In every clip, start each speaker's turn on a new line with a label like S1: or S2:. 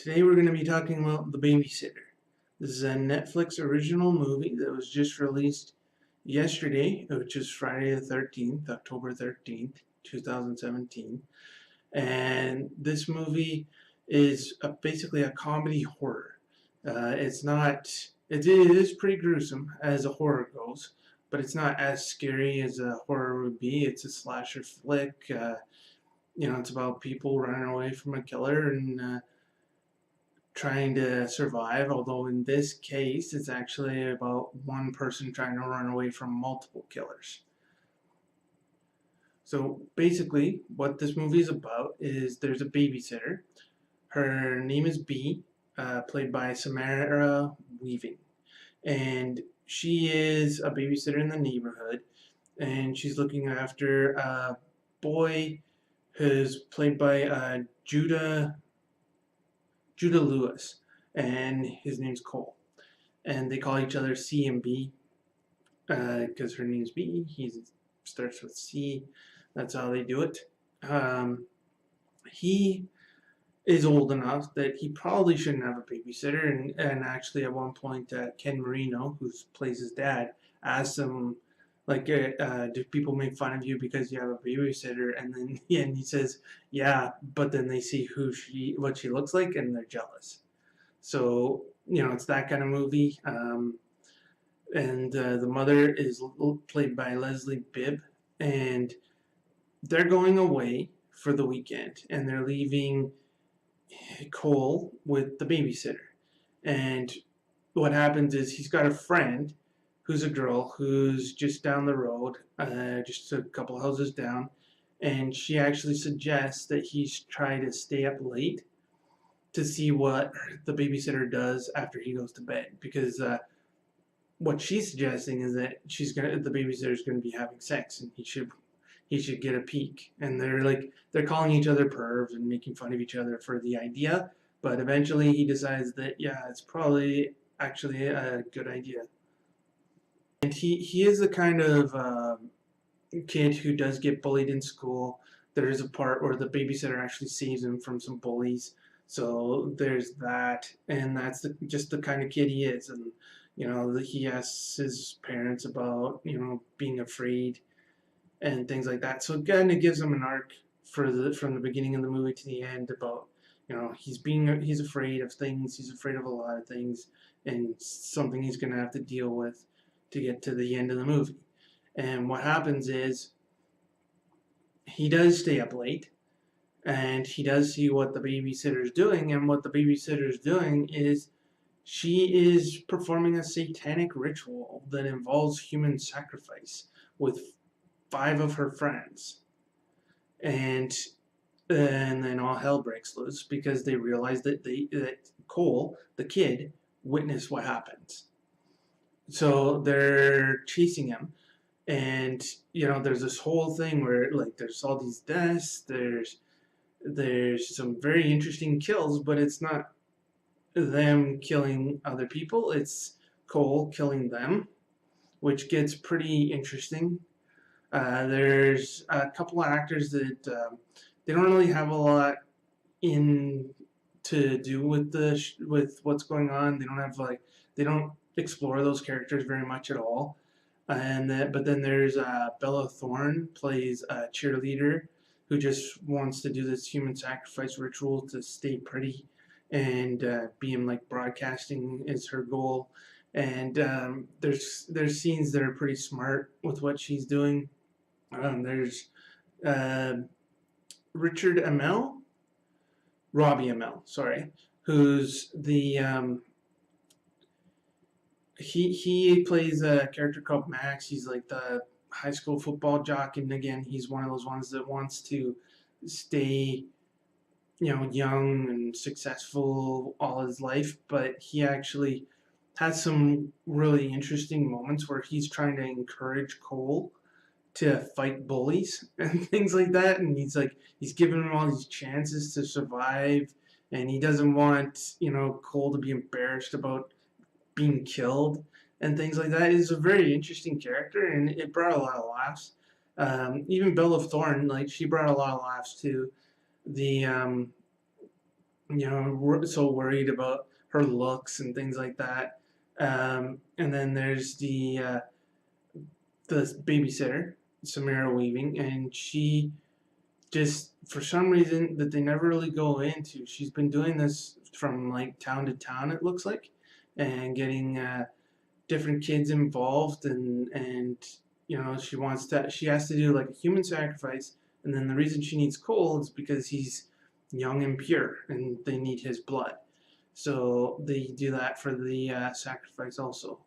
S1: Today we're going to be talking about The Babysitter. This is a Netflix original movie that was just released yesterday, which is Friday the 13th, October 13th, 2017. And this movie is basically a comedy horror. It is pretty gruesome as a horror goes, but it's not as scary as a horror would be. It's a slasher flick. It's about people running away from a killer and trying to survive, although in this case it's actually about one person trying to run away from multiple killers. So basically what this movie is about is there's a babysitter. Her name is B, played by Samara Weaving, and she is a babysitter in the neighborhood, and she's looking after a boy who's played by Judah Lewis, and his name's Cole. And they call each other C and B because her name's B. He starts with C. That's how they do it. He is old enough that he probably shouldn't have a babysitter, and actually at one point Ken Marino, who plays his dad, asks him, like, do people make fun of you because you have a babysitter? And then and he says, yeah, but then they see what she looks like, and they're jealous. So it's that kind of movie. And the mother is played by Leslie Bibb, and they're going away for the weekend, and they're leaving Cole with the babysitter. And what happens is he's got a friend who's a girl who's just down the road, just a couple houses down, and she actually suggests that he's try to stay up late to see what the babysitter does after he goes to bed, because what she's suggesting is that the babysitter's gonna be having sex, and he should get a peek. And they're calling each other pervs and making fun of each other for the idea, but eventually he decides that yeah, it's probably actually a good idea. And he is the kind of kid who does get bullied in school. There is a part where the babysitter actually saves him from some bullies. So there's that, and that's just the kind of kid he is. And he asks his parents about being afraid and things like that. So it kind of gives him an arc from the beginning of the movie to the end about he's afraid of things. He's afraid of a lot of things, and something he's gonna have to deal with to get to the end of the movie. And what happens is he does stay up late, and he does see what the babysitter's doing, and what the babysitter's doing is she is performing a satanic ritual that involves human sacrifice with 5 of her friends. And then all hell breaks loose because they realize that Cole, the kid, witnessed what happens. So they're chasing him, and there's this whole thing where there's all these deaths, there's some very interesting kills, but it's not them killing other people, it's Cole killing them, which gets pretty interesting. There's a couple of actors that they don't really have a lot in to do with what's going on. They don't explore those characters very much at all. But then there's Bella Thorne, plays a cheerleader who just wants to do this human sacrifice ritual to stay pretty, and being broadcasting is her goal. And there's scenes that are pretty smart with what she's doing. There's Robbie Amell, sorry, who's the he plays a character called Max. He's like the high school football jock, and again, he's one of those ones that wants to stay young and successful all his life, but he actually has some really interesting moments where he's trying to encourage Cole to fight bullies and things like that, and he's giving him all these chances to survive, and he doesn't want Cole to be embarrassed about being killed and things like that. He's a very interesting character, and it brought a lot of laughs. Even Bella Thorne, she brought a lot of laughs too. The so worried about her looks and things like that. And then there's the babysitter, Samara Weaving, and she just for some reason that they never really go into. She's been doing this from like town to town, it looks like, and getting different kids involved, and she has to do like a human sacrifice, and then the reason she needs Cole is because he's young and pure, and they need his blood. So they do that for the sacrifice also,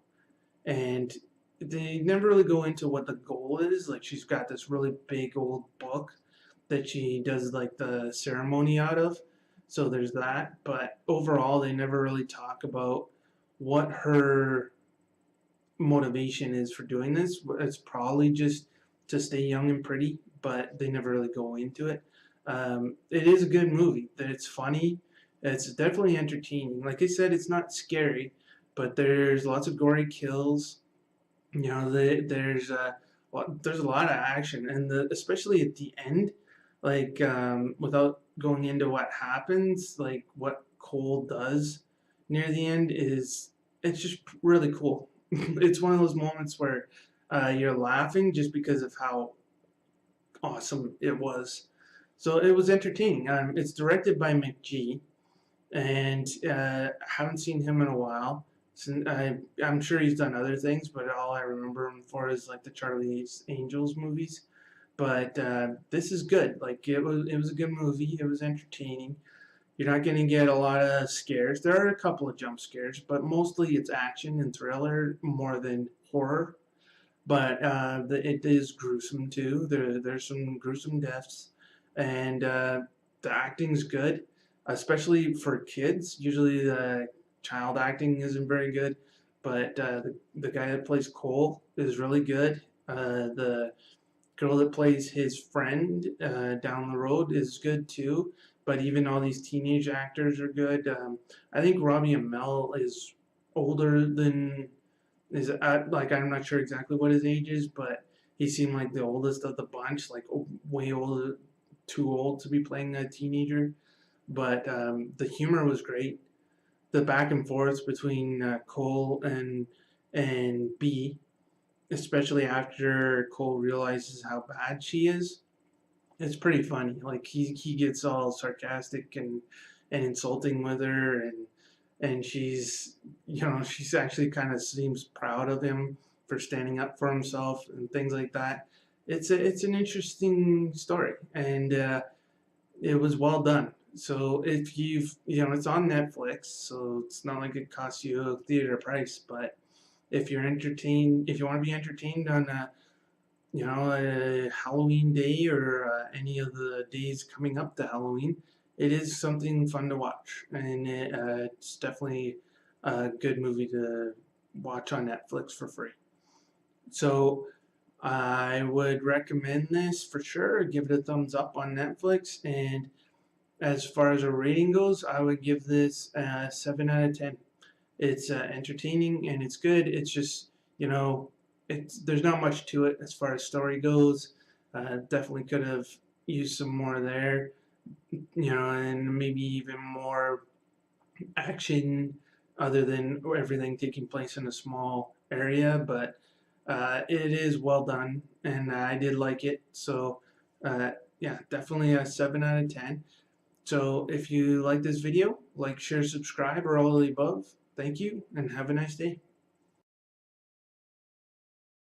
S1: and they never really go into what the goal is. Like she's got this really big old book that she does like the ceremony out of. So there's that. But overall, they never really talk about what her motivation is for doing this. It's probably just to stay young and pretty, but they never really go into it. It is a good movie. That it's funny. It's definitely entertaining. Like I said, it's not scary, but there's lots of gory kills. There's a lot of action, and especially at the end, like without going into what happens, like what Cole does near the end is it's just really cool. It's one of those moments where you're laughing just because of how awesome it was. So it was entertaining. It's directed by McG, and haven't seen him in a while. I'm sure he's done other things, but all I remember him for is like the Charlie Angels movies. But this is good. Like it was a good movie. It was entertaining. You're not going to get a lot of scares. There are a couple of jump scares, but mostly it's action and thriller more than horror. But it is gruesome too. There's some gruesome deaths, and the acting's good, especially for kids. Usually the child acting isn't very good, but the guy that plays Cole is really good. The girl that plays his friend down the road is good too. But even all these teenage actors are good. I think Robbie Amell is older than is like I'm not sure exactly what his age is, but he seemed like the oldest of the bunch, like way older, too old to be playing a teenager. But the humor was great. The back and forth between Cole and B, especially after Cole realizes how bad she is, it's pretty funny. Like he gets all sarcastic and insulting with her, and she's actually kind of seems proud of him for standing up for himself and things like that. It's an interesting story, and it was well done. So if it's on Netflix, so it's not like it costs you a theater price. But if if you want to be entertained on a Halloween day or any of the days coming up to Halloween, it is something fun to watch, and it's definitely a good movie to watch on Netflix for free. So I would recommend this for sure. Give it a thumbs up on Netflix, and as far as a rating goes, I would give this a 7 out of 10. It's entertaining and it's good. It's just, there's not much to it as far as story goes. Definitely could have used some more there, and maybe even more action other than everything taking place in a small area. But it is well done, and I did like it. So, yeah, definitely a 7 out of 10. So if you like this video, like, share, subscribe, or all of the above. Thank you, and have a nice day.